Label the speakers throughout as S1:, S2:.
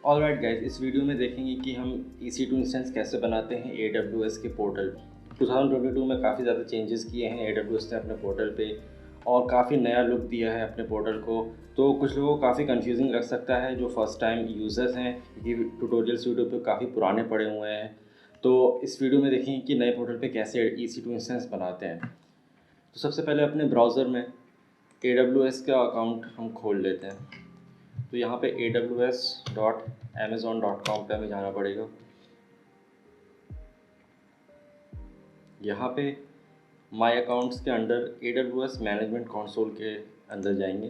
S1: Alright guys, इस video में देखेंगे कि हम EC2 इंस्टेंस कैसे बनाते हैं AWS के पोर्टल पे। 2022 में काफ़ी ज़्यादा चेंजेस किए हैं AWS ने अपने पोर्टल पे और काफ़ी नया लुक दिया है अपने पोर्टल को। तो कुछ लोगों को काफ़ी कंफ्यूजिंग लग सकता है जो फर्स्ट टाइम यूज़र्स हैं, क्योंकि ट्यूटोरियल्स वीडियो पे काफ़ी पुराने पड़े हुए हैं। तो इस वीडियो में देखेंगे कि नए पोर्टल पे कैसे EC2 इंस्टेंस बनाते हैं। तो सबसे पहले अपने ब्राउज़र में AWS का अकाउंट हम खोल लेते हैं। तो यहाँ पे aws.amazon.com पे हमें जाना पड़ेगा। यहाँ पे माई अकाउंट्स के अंडर AWS मैनेजमेंट कंसोल के अंदर जाएंगे।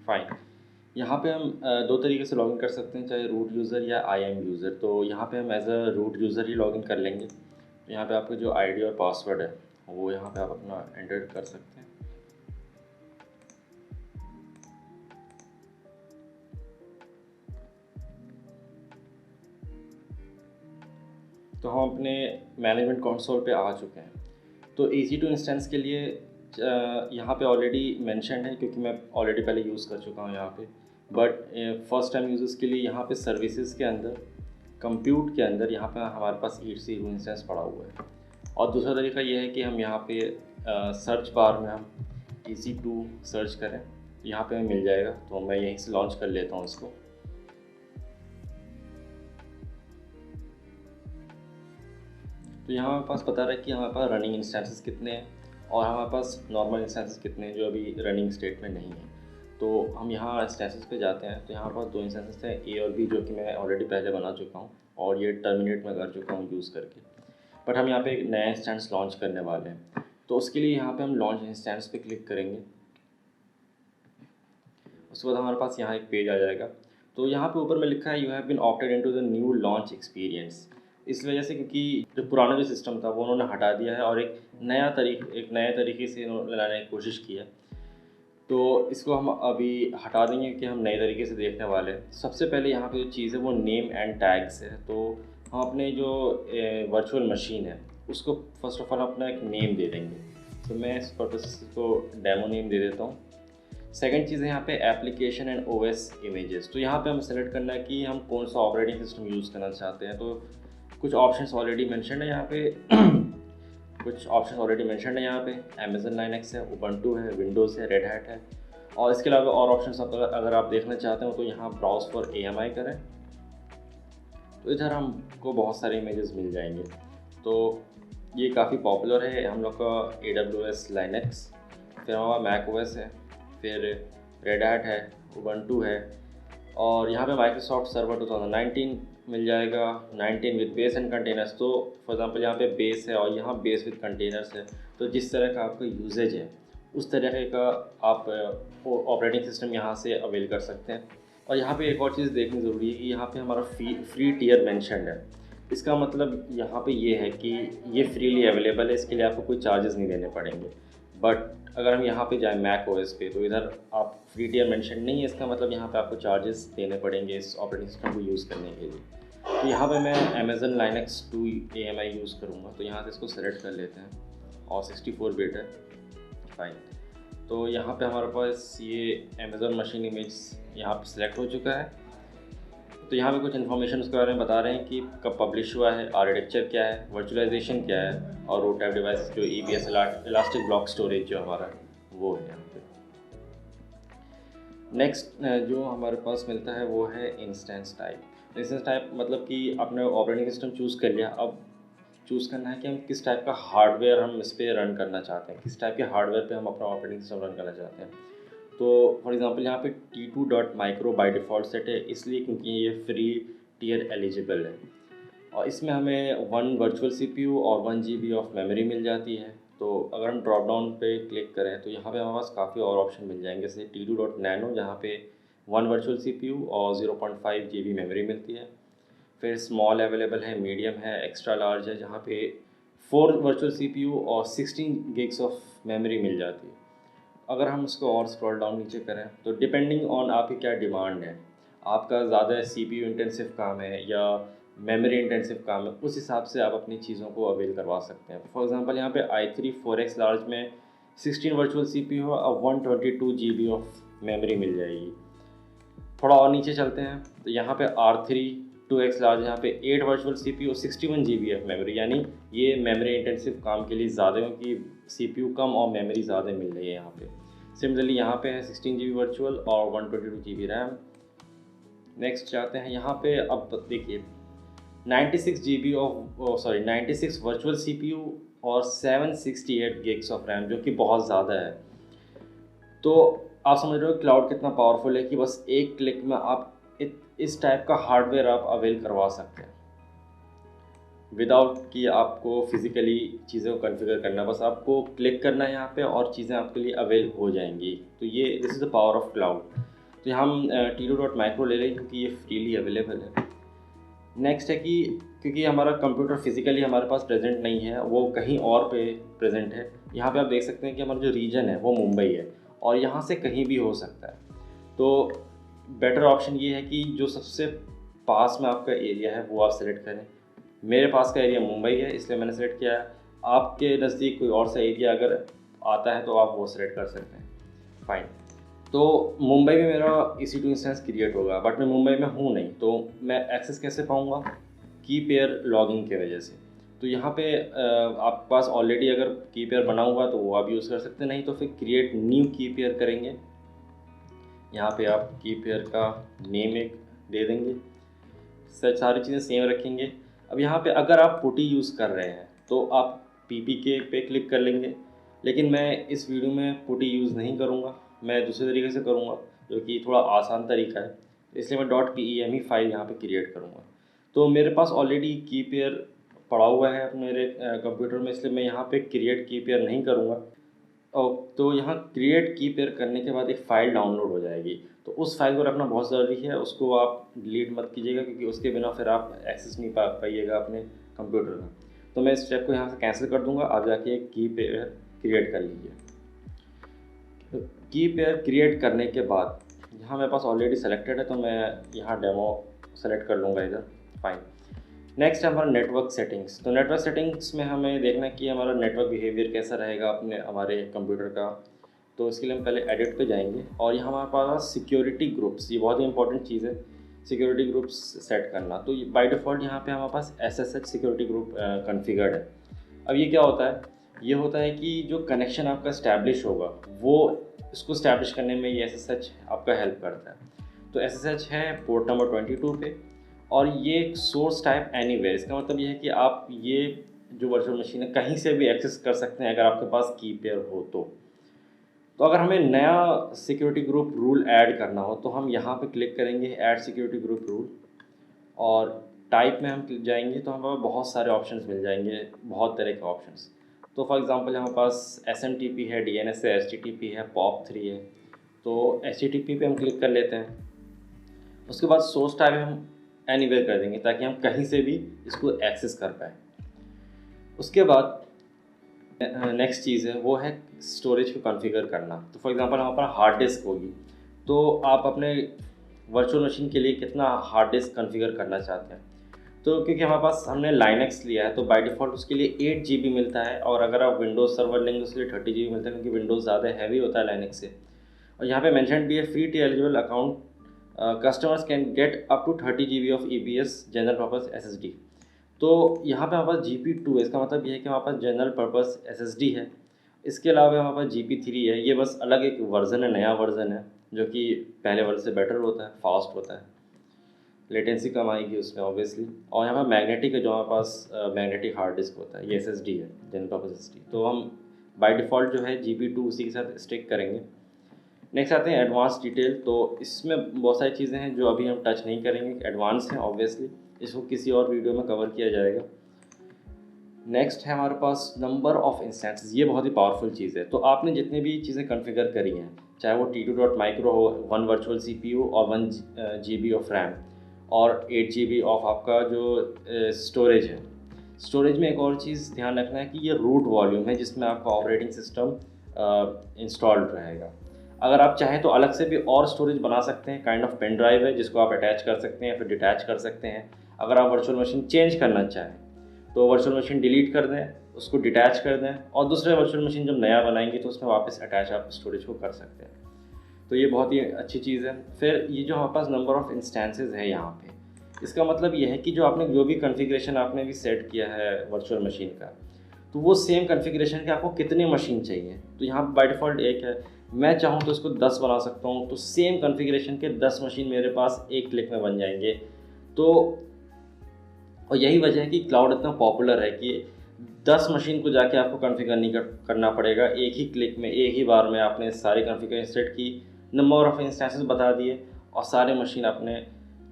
S1: फाइन, यहाँ पे हम दो तरीके से लॉगिन कर सकते हैं, चाहे रूट यूज़र या IAM यूज़र। तो यहाँ पे हम एज अ रूट यूज़र ही लॉगिन कर लेंगे। तो यहाँ पे आपका जो आईडी और पासवर्ड है वो यहाँ पे आप अपना एंटर कर सकते हैं। तो हम अपने मैनेजमेंट कंसोल पे आ चुके हैं। तो EC2 इंस्टेंस के लिए यहाँ पे ऑलरेडी मेंशन है, क्योंकि मैं ऑलरेडी पहले यूज़ कर चुका हूँ यहाँ पे। बट फर्स्ट टाइम यूज़र्स के लिए यहाँ पे सर्विसेज के अंदर, कंप्यूट के अंदर यहाँ पे हमारे पास EC2 इंस्टेंस पड़ा हुआ है। और दूसरा तरीका ये है कि हम यहाँ पे सर्च बार में हम EC2 सर्च करें, यहाँ पे हमें मिल जाएगा। तो मैं यहीं से लॉन्च कर लेता हूँ इसको। तो यहाँ हमारे पास बता रहा है कि हमारे पास रनिंग इंस्टेंसेस कितने हैं और हमारे पास नॉर्मल इंस्टेंसेस कितने हैं जो अभी रनिंग स्टेट में नहीं है। तो हम यहाँ इंस्टेंसेस पे जाते हैं। तो यहाँ पास दो इंस्टेंसेस हैं, A और B, जो कि मैं ऑलरेडी पहले बना चुका हूँ और ये टर्मिनेट में कर चुका हूँ यूज़ करके। बट हम यहाँ पे एक नया इंस्टेंस लॉन्च करने वाले हैं। तो उसके लिए यहाँ पे हम लॉन्च इंस्टेंस पे क्लिक करेंगे। उसके बाद हमारे पास यहाँ एक पेज आ जाएगा। तो यहाँ पे ऊपर में लिखा है, you have been opted into the new launch experience. इस वजह से, क्योंकि जो पुराना जो सिस्टम था वो उन्होंने हटा दिया है और एक नए तरीके से इन्होंने लाने की कोशिश की है। तो इसको हम अभी हटा देंगे कि हम नए तरीके से देखने वाले हैं। सबसे पहले यहाँ पे जो चीज़ है वो नेम एंड टैग्स है। तो हम अपने जो वर्चुअल मशीन है उसको फर्स्ट ऑफ ऑल अपना एक नेम दे देंगे। तो मैं इस पर्पस को डेमो नेम दे देता हूँ। सेकंड चीज़ है यहाँ पे एप्लीकेशन एंड OS इमेजेस। तो यहाँ पे हम सेलेक्ट करना है कि हम कौन सा ऑपरेटिंग सिस्टम यूज़ करना चाहते हैं। तो कुछ ऑप्शंस ऑलरेडी मेंशन है यहाँ पे कुछ ऑप्शंस ऑलरेडी मेंशन है यहाँ पे। Amazon Linux है, उबंटू है, विंडोज़ है, रेड हैट है। और इसके अलावा और ऑप्शंस अगर आप देखना चाहते हो तो यहाँ ब्राउज फॉर AMI करें। तो इधर हमको बहुत सारे इमेजेस मिल जाएंगे। तो ये काफ़ी पॉपुलर है हम लोग का AWS Linux, फिर हमारा macOS है, फिर रेड हैट है, उबंटू है, और यहाँ पे माइक्रोसॉफ्ट सर्वर 2019 मिल जाएगा, 19 विद बेस एंड कंटेनर्स। तो फॉर एग्जांपल यहाँ पे बेस है और यहाँ बेस विद कंटेनर्स है। तो जिस तरह का आपका यूजेज है उस तरह का आप ऑपरेटिंग सिस्टम यहाँ से अवेल कर सकते हैं। और यहाँ पे एक और चीज़ देखनी ज़रूरी है कि यहाँ पे हमारा फ्री टियर मेंशन्ड है। इसका मतलब यहाँ पे ये है कि ये फ्रीली अवेलेबल है, इसके लिए आपको कोई चार्जेस नहीं देने पड़ेंगे। बट अगर हम यहाँ पे जाएँ macOS पे, तो इधर आप फ्री टियर मेंशन नहीं है। इसका मतलब यहाँ पे आपको चार्जेस देने पड़ेंगे इस ऑपरेटिंग सिस्टम को यूज़ करने के लिए। तो यहाँ पे मैं Amazon Linux 2 AMI यूज़ करूँगा। तो यहाँ से इसको सेलेक्ट कर लेते हैं और 64 बिट है। फाइन, तो यहाँ पे हमारे पास ये Amazon मशीन इमेज यहाँ पे सिलेक्ट हो चुका है। तो यहाँ पे कुछ इन्फॉर्मेशन उसके बारे में बता रहे हैं कि कब पब्लिश हुआ है, आर्किटेक्चर क्या है, वर्चुअलाइजेशन क्या है, और रूट टाइप डिवाइस जो EBS इलास्टिक ब्लॉक स्टोरेज जो हमारा वो है यहाँ पे। नेक्स्ट जो हमारे पास मिलता है वो है इंस्टेंस टाइप। इंस्टेंस टाइप मतलब कि आपने ऑपरेटिंग सिस्टम चूज़ कर लिया, अब चूज़ करना है कि हम किस टाइप का हार्डवेयर हम इस पर रन करना चाहते हैं, किस टाइप के हार्डवेयर पे हम अपना ऑपरेटिंग सिस्टम रन करना चाहते हैं। तो फॉर एग्जांपल यहाँ पे T2.micro बाय डिफ़ॉल्ट सेट है, इसलिए क्योंकि ये फ्री टियर एलिजिबल है। और इसमें हमें 1 वर्चुअल CPU और 1 GB ऑफ मेमोरी मिल जाती है। तो अगर हम ड्रॉप डाउन पे क्लिक करें तो यहाँ पे हमारे पास काफ़ी और ऑप्शन मिल जाएंगे, जैसे T2.nano जहाँ पे 1 वर्चुअल CPU और 0.5 GB मेमोरी मिलती है। फिर स्मॉल अवेलेबल है, मीडियम है, एक्स्ट्रा लार्ज है, जहाँ पे 4 वर्चुअल CPU और 16 gigs ऑफ मेमोरी मिल जाती है। अगर हम उसको और स्क्रॉल डाउन नीचे करें तो डिपेंडिंग ऑन आपकी क्या डिमांड है, आपका ज़्यादा CPU इंटेंसिव काम है या मेमोरी इंटेंसिव काम है, उस हिसाब से आप अपनी चीज़ों को अवेल करवा सकते हैं। फॉर एग्जांपल यहाँ पे i3 4x लार्ज में 16 वर्चुअल CPU और 122 GB ऑफ मेमोरी मिल जाएगी। थोड़ा और नीचे चलते हैं तो यहाँ पे R3 2x लार्ज, यहाँ पे 8 वर्चुअल CPU और 61 GB ऑफ मेमोरी, यानी ये मेमोरी इंटेंसिव काम के लिए ज़्यादा, क्योंकि CPU कम और मेमोरी ज़्यादा मिल रही है यहाँ पे। सिमिलरली यहाँ पे है 16 GB वर्चुअल और 122 GB रैम। नेक्स्ट जाते हैं यहाँ पे, अब देखिए 96 वर्चुअल CPU और 768 gigs ऑफ रैम, जो कि बहुत ज़्यादा है। तो आप समझ रहे हो क्लाउड कितना पावरफुल है कि बस एक क्लिक में आप इस टाइप का हार्डवेयर आप अवेल करवा सकते हैं विदाउट कि आपको फिज़िकली चीज़ों को कॉन्फ़िगर करना, बस आपको क्लिक करना है यहाँ पे और चीज़ें आपके लिए अवेल हो जाएंगी। तो ये this is the power of cloud. तो यहाँ हम Tilo.micro ले रहे हैं क्योंकि ये फ्रीली अवेलेबल है। नेक्स्ट है कि क्योंकि हमारा कंप्यूटर फिज़िकली हमारे पास प्रेजेंट नहीं है, वो कहीं और पे प्रेजेंट है। यहाँ पे आप देख सकते हैं कि हमारा जो रीजन है वो मुंबई है और यहाँ से कहीं भी हो सकता है। तो बेटर ऑप्शन ये है कि जो सबसे पास में आपका एरिया है वो आप सेलेक्ट करें। मेरे पास का एरिया मुंबई है, इसलिए मैंने सेलेक्ट किया है। आपके नज़दीक कोई और सा एरिया अगर आता है तो आप वो सेलेक्ट कर सकते हैं। फाइन। तो मुंबई में मेरा EC2 इंस्टेंस क्रिएट होगा, बट मैं मुंबई में हूँ नहीं, तो मैं एक्सेस कैसे पाऊँगा? की पेयर लॉगिंग की वजह से। तो यहाँ पे आपके पास ऑलरेडी अगर की पेयर बना हुआ तो वो आप यूज़ कर सकते हैं, नहीं तो फिर क्रिएट न्यू की पेयर करेंगे। यहाँ पे आप की पेयर का नेम एक दे देंगे, सारी चीज़ें सेम रखेंगे। अब यहाँ पे अगर आप पुटी यूज़ कर रहे हैं तो आप PPK पे क्लिक कर लेंगे, लेकिन मैं इस वीडियो में पुटी यूज़ नहीं करूँगा, मैं दूसरे तरीके से करूँगा जो कि थोड़ा आसान तरीका है। इसलिए मैं .pem फाइल यहाँ पे क्रिएट करूँगा। तो मेरे पास ऑलरेडी की पेयर पड़ा हुआ है मेरे कंप्यूटर में, इसलिए मैं यहाँ पे क्रिएट की पेयर नहीं करूँगा। और तो यहाँ क्रिएट की पेयर करने के बाद एक फ़ाइल डाउनलोड हो जाएगी, तो उस फाइल को रखना बहुत ज़रूरी है। उसको आप डिलीट मत कीजिएगा क्योंकि उसके बिना फिर आप एक्सेस नहीं पा पाइएगा अपने कंप्यूटर का। तो मैं इस स्टेप को यहाँ से कैंसिल कर दूँगा। आप जाके एक की पेयर क्रिएट कर लीजिए। तो की पेयर क्रिएट करने के बाद यहाँ मेरे पास ऑलरेडी सेलेक्टेड है, तो मैं यहाँ डेमो सेलेक्ट कर लूँगा इधर। फाइन। नेक्स्ट है हमारा नेटवर्क सेटिंग्स। तो नेटवर्क सेटिंग्स में हमें देखना है कि हमारा नेटवर्क बिहेवियर कैसा रहेगा अपने हमारे कंप्यूटर का। तो इसके लिए हम पहले एडिट पे जाएंगे और यहाँ हमारे पास सिक्योरिटी ग्रुप्स, ये बहुत ही इंपॉर्टेंट चीज़ है, सिक्योरिटी ग्रुप्स सेट करना। तो बाय डिफ़ॉल्ट यहाँ पे हमारे पास SSH सिक्योरिटी ग्रुप कॉन्फ़िगर्ड है। अब ये क्या होता है? ये होता है कि जो कनेक्शन आपका इस्टेब्लिश होगा वो इसको इस्टेब्लिश करने में ये SSH आपका हेल्प करता है। तो SSH है पोर्ट नंबर 22 पे और ये सोर्स टाइप एनीवेयर। इसका मतलब ये है कि आप ये जो वर्चुअल मशीन है कहीं से भी एक्सेस कर सकते हैं अगर आपके पास की पेयर हो तो अगर हमें नया सिक्योरिटी ग्रुप रूल ऐड करना हो तो हम यहाँ पे क्लिक करेंगे ऐड सिक्योरिटी ग्रुप रूल और टाइप में हम जाएंगे तो हमें बहुत सारे ऑप्शंस मिल जाएंगे, बहुत तरह के ऑप्शंस। तो फॉर एग्जांपल यहाँ पास SMTP है, DNS है, HTTP है, POP3 है। तो HTTP पे हम क्लिक कर लेते हैं। उसके बाद सोर्स टाइप हम एनीवेयर कर देंगे ताकि हम कहीं से भी इसको एक्सेस कर पाएँ। उसके बाद नेक्स्ट चीज़ है वो है स्टोरेज को कॉन्फ़िगर करना। तो फॉर एग्जांपल हमारे पास हार्ड डिस्क होगी, तो आप अपने वर्चुअल मशीन के लिए कितना हार्ड डिस्क कॉन्फ़िगर करना चाहते हैं। तो क्योंकि हमारे पास हमने लाइनक्स लिया है तो बाय डिफ़ॉल्ट उसके लिए 8 GB मिलता है, और अगर आप विंडोज़ सर्वर लेंगे उसके लिए 30 GB मिलता है क्योंकि विंडोज़ ज़्यादा हैवी होता है लाइनक्स से। और यहाँ पे मेंशन भी है free to eligible account customers can get up to 30 GB of EPS general purpose SSD। तो यहाँ पे हमारे पास GP2 है, इसका मतलब ये है कि हमारे पास जनरल पर्पस SSD है। इसके अलावा हमारे पास GP3 है, ये बस अलग एक वर्ज़न है, नया वर्ज़न है जो कि पहले वर्ज़न से बेटर होता है, फास्ट होता है, लेटेंसी कम आएगी उसमें ऑब्वियसली। और यहाँ पर मैग्नेटिक है, जो हमारे पास मैग्नेटिक हार्ड डिस्क होता है, ये SSD है, जनरल पर्पस SSD। तो हम बाय डिफ़ॉल्ट जो है GP2 उसी के साथ स्टिक करेंगे। नेक्स्ट आते हैं एडवांस डिटेल। तो इसमें बहुत सारी चीज़ें हैं जो अभी हम टच नहीं करेंगे, एडवांस हैं ऑब्वियसली, इसको किसी और वीडियो में कवर किया जाएगा। नेक्स्ट है हमारे पास नंबर ऑफ़ इंस्टेंसेस। ये बहुत ही पावरफुल चीज़ है। तो आपने जितनी भी चीज़ें कॉन्फ़िगर करी हैं, चाहे वो Tilo.micro हो, 1 वर्चुअल CPU और 1 GB ऑफ रैम और 8 GB ऑफ आपका जो स्टोरेज है। स्टोरेज में एक और चीज़ ध्यान रखना है कि ये रूट वॉल्यूम है जिसमें आपका ऑपरेटिंग सिस्टम इंस्टॉल्ड रहेगा। अगर आप चाहें तो अलग से भी और स्टोरेज बना सकते हैं, काइंड ऑफ पेन ड्राइव है जिसको आप अटैच कर सकते हैं या फिर डिटैच कर सकते हैं। अगर आप वर्चुअल मशीन चेंज करना चाहें तो वर्चुअल मशीन डिलीट कर दें, उसको डिटैच कर दें और दूसरा वर्चुअल मशीन जब नया बनाएंगे तो उसमें वापस अटैच आप स्टोरेज को कर सकते हैं। तो ये बहुत ही अच्छी चीज़ है। फिर ये जो हमारे पास नंबर ऑफ़ इंस्टेंसेस है यहाँ पे, इसका मतलब ये है कि जो भी कॉन्फ़िगरेशन आपने भी सेट किया है वर्चुअल मशीन का, तो वो सेम कॉन्फ़िगरेशन के आपको कितने मशीन चाहिए। तो यहाँ बाय डिफ़ॉल्ट एक है, मैं चाहूँ तो इसको 10 बना सकता हूँ, तो सेम कॉन्फ़िगरेशन के 10 मशीन मेरे पास एक क्लिक में बन जाएंगे। तो और यही वजह है कि क्लाउड इतना पॉपुलर है कि 10 मशीन को जाके आपको कॉन्फ़िगर नहीं करना पड़ेगा। एक ही क्लिक में, एक ही बार में आपने सारी कॉन्फ़िगरेशन सेट की, नंबर ऑफ़ इंस्टेंसेस बता दिए और सारे मशीन अपने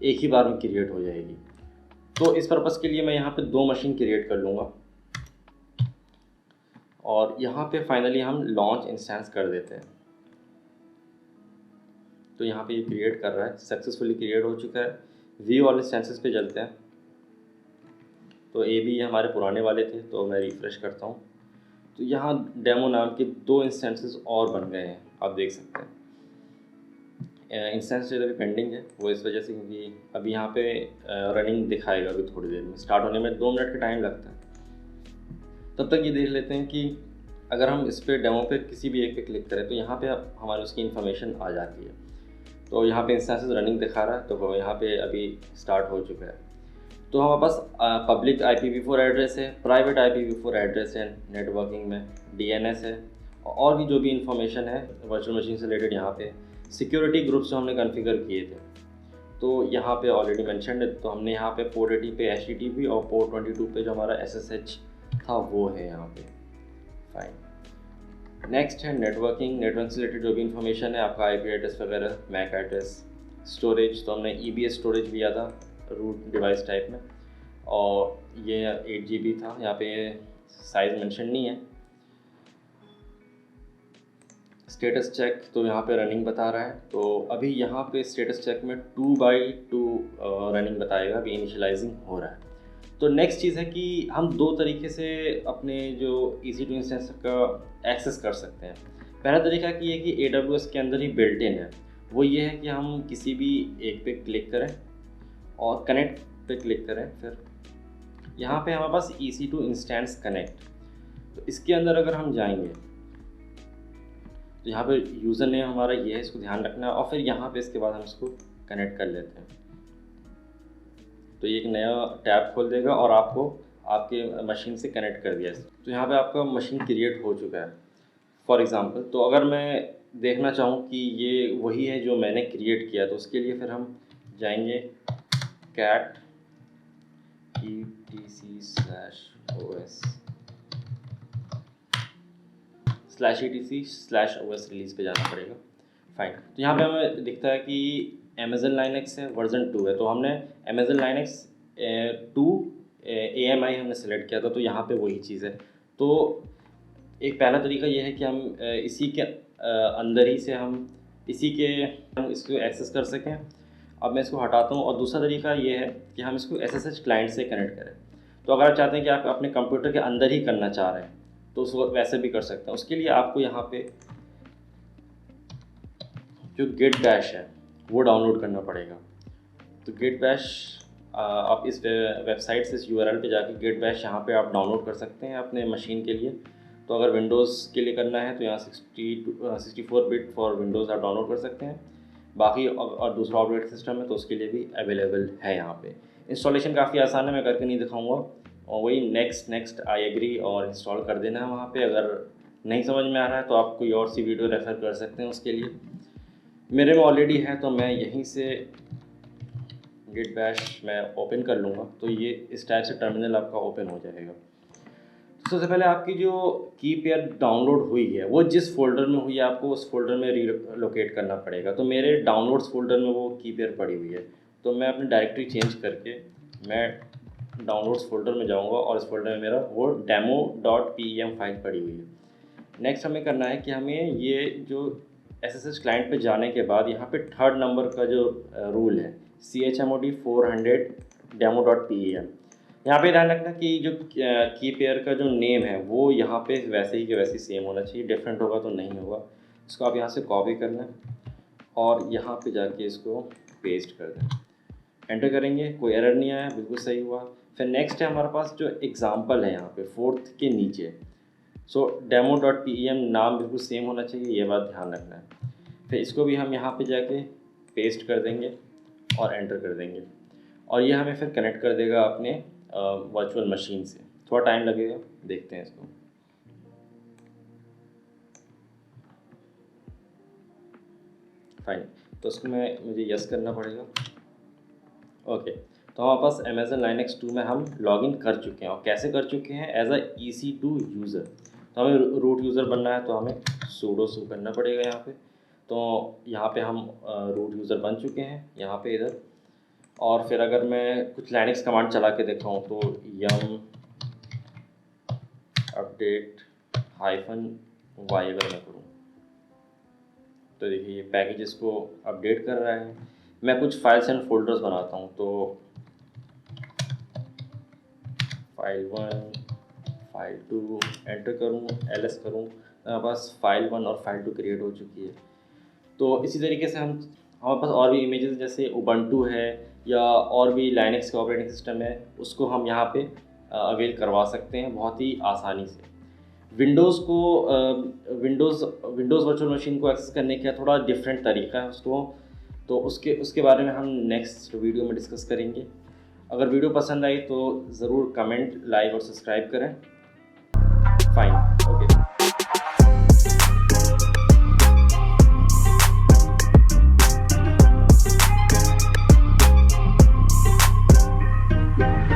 S1: एक ही बार में क्रिएट हो जाएगी। तो इस पर्पज़ के लिए मैं यहाँ पे 2 मशीन क्रिएट कर लूँगा और यहाँ पे फाइनली हम लॉन्च इंस्टेंस कर देते हैं। तो यहाँ पे ये क्रिएट कर रहा है, सक्सेसफुली क्रिएट हो चुका है। व्यू ऑल इंस्टेंसेस पे चलते हैं। तो ए बी हमारे पुराने वाले थे, तो मैं रिफ़्रेश करता हूँ। तो यहाँ डेमो नाम के 2 इंस्टेंसेस और बन गए हैं, आप देख सकते हैं। इंस्टेंस जो अभी पेंडिंग है वो इस वजह से क्योंकि अभी यहाँ पे रनिंग दिखाएगा अभी थोड़ी देर में, स्टार्ट होने में 2 मिनट का टाइम लगता है। तब तक ये देख लेते हैं कि अगर हम इस पे डेमो पे किसी भी एक पे क्लिक करें तो यहाँ पे हमारे उसकी इन्फॉर्मेशन आ जाती है। तो यहाँ पे इंस्टेंसेस रनिंग दिखा रहा है, तो यहाँ पे अभी स्टार्ट हो चुका है। तो हमारे पास पब्लिक IPv4 एड्रेस है, प्राइवेट IPv4 एड्रेस है, नेटवर्किंग में DNS है और भी जो भी इंफॉर्मेशन है वर्चुअल मशीन से रिलेटेड यहाँ पे सिक्योरिटी ग्रुप्स जो हमने कॉन्फ़िगर किए थे तो यहाँ पे ऑलरेडी मेंशन्ड है। तो हमने यहाँ पे पोर्ट 80 पे HTTP और पोर्ट 22 पे जो हमारा SSH था वो है यहाँ पे। फाइन। नेक्स्ट है नेटवर्क से रिलेटेड जो भी इंफॉर्मेशन है आपका IP एड्रेस वगैरह, मैक एड्रेस, स्टोरेज तो हमने EBS स्टोरेज लिया था रूट डिवाइस टाइप में और ये 8 GB था। यहाँ पे साइज़ मेंशन नहीं है। स्टेटस चेक तो यहाँ पे रनिंग बता रहा है, तो अभी यहाँ पे स्टेटस चेक में 2/2 रनिंग बताएगा, अभी इनिशियलाइजिंग हो रहा है। तो नेक्स्ट चीज़ है कि हम 2 तरीके से अपने जो EC2 इंस्टेंस का एक्सेस कर सकते हैं। पहला तरीका कि ये कि AWS के अंदर ही बिल्ट इन है, वो ये है कि हम किसी भी एक पे क्लिक करें और कनेक्ट पे क्लिक करें। फिर यहाँ पे हमारे पास EC2 इंस्टेंस कनेक्ट, तो इसके अंदर अगर हम जाएंगे तो यहाँ पे यूज़र नेम हमारा ये है, इसको ध्यान रखना है और फिर यहाँ पे इसके बाद हम इसको कनेक्ट कर लेते हैं। तो ये एक नया टैब खोल देगा और आपको आपके मशीन से कनेक्ट कर दिया। तो यहाँ पे आपका मशीन क्रिएट हो चुका है फॉर एग्ज़ाम्पल। तो अगर मैं देखना चाहूँ कि ये वही है जो मैंने क्रिएट किया, तो उसके लिए फिर हम जाएंगे cat etc/os रिलीज़ पे जाना पड़ेगा। फाइन। तो यहाँ पे हमें दिखता है कि Amazon Linux है, वर्जन 2 है। तो हमने Amazon Linux 2 AMI हमने सेलेक्ट किया था, तो यहाँ पे वही चीज़ है। तो एक पहला तरीका ये है कि हम इसी के अंदर ही से हम इसको एक्सेस कर सकें। अब मैं इसको हटाता हूँ और दूसरा तरीका ये है कि हम इसको SSH क्लाइंट से कनेक्ट करें। तो अगर आप चाहते हैं कि आप अपने कंप्यूटर के अंदर ही करना चाह रहे हैं तो उसको वैसे भी कर सकते हैं। उसके लिए आपको यहाँ पे जो गिट बैश है वो डाउनलोड करना पड़ेगा। तो गिट बैश आप इस वेबसाइट से इस URL पे जाके गिट बैश यहाँ पे आप डाउनलोड कर सकते हैं अपने मशीन के लिए। तो अगर विंडोज़ के लिए करना है तो यहाँ 64 बिट फॉर विंडोज़ आप डाउनलोड कर सकते हैं। बाकी और दूसरा ऑपरेटिंग सिस्टम है तो उसके लिए भी अवेलेबल है। यहाँ पे इंस्टॉलेशन काफ़ी आसान है, मैं करके नहीं दिखाऊंगा। और वही नेक्स्ट आई एग्री और इंस्टॉल कर देना है वहाँ पे। अगर नहीं समझ में आ रहा है तो आप कोई और सी वीडियो रेफ़र कर सकते हैं उसके लिए। मेरे में ऑलरेडी है तो मैं यहीं से गिट बैश मैं ओपन कर लूँगा, तो ये इस टाइप से टर्मिनल आपका ओपन हो जाएगा। तो सबसे पहले आपकी जो की पेयर डाउनलोड हुई है वो जिस फोल्डर में हुई है आपको उस फोल्डर में रीलोकेट करना पड़ेगा। तो मेरे डाउनलोड्स फोल्डर में वो की पेयर पड़ी हुई है, तो मैं अपनी डायरेक्टरी चेंज करके मैं डाउनलोड्स फोल्डर में जाऊंगा और इस फोल्डर में मेरा वो demo.pem फाइल पड़ी हुई है। नेक्स्ट हमें करना है कि हमें ये जो SSH क्लाइंट पे जाने के बाद यहाँ पे थर्ड नंबर का जो रूल है chmod 400 demo.pem, यहाँ पे ध्यान रखना कि जो की पेयर का जो नेम है वो यहाँ पे वैसे ही के वैसे सेम होना चाहिए, डिफरेंट होगा तो नहीं होगा। इसको आप यहाँ से कॉपी कर लें और यहाँ पे जाके इसको पेस्ट कर दें। एंटर करेंगे, कोई एरर नहीं आया, बिल्कुल सही हुआ। फिर नेक्स्ट है हमारे पास जो एग्जाम्पल है यहाँ पे 4th के नीचे। सो demo.pem नाम बिल्कुल सेम होना चाहिए, ये बात ध्यान रखना है। फिर इसको भी हम यहाँ पे जाके पेस्ट कर देंगे और एंटर कर देंगे, और ये हमें फिर कनेक्ट कर देगा अपने वर्चुअल मशीन से। थोड़ा टाइम लगेगा, देखते हैं इसको। फाइन, तो उसको मुझे यस करना पड़ेगा। ओके, तो हमारे पास अमेजन लाइनक्स 2 में हम लॉगिन कर चुके हैं, और कैसे कर चुके हैं, एज अ EC2 यूज़र। तो हमें रूट यूज़र बनना है, तो हमें सूडो सू करना पड़ेगा यहाँ पे। तो यहाँ पे हम रूट यूज़र बन चुके हैं यहाँ पे इधर। और फिर अगर मैं कुछ लाइनक्स कमांड चला के दिखाऊँ तो यम अपडेट -y अगर मैं करूँ तो देखिए ये पैकेजेस को अपडेट कर रहा है। मैं कुछ फाइल्स एंड फोल्डर्स बनाता हूँ, तो फाइल 1 फाइल 2 एंटर करूँ, ls करूँ, मेरे पास फाइल 1 और फाइल 2 क्रिएट हो चुकी है। तो इसी तरीके से हमारे पास और भी इमेजेस जैसे उबंटू है या और भी लाइनक्स का ऑपरेटिंग सिस्टम है, उसको हम यहाँ पे अवेल करवा सकते हैं बहुत ही आसानी से। विंडोज़ वर्चुअल मशीन को एक्सेस करने का थोड़ा डिफरेंट तरीका है उसको, तो उसके बारे में हम नेक्स्ट वीडियो में डिस्कस करेंगे। अगर वीडियो पसंद आई तो ज़रूर कमेंट, लाइक और सब्सक्राइब करें। Fine, okay.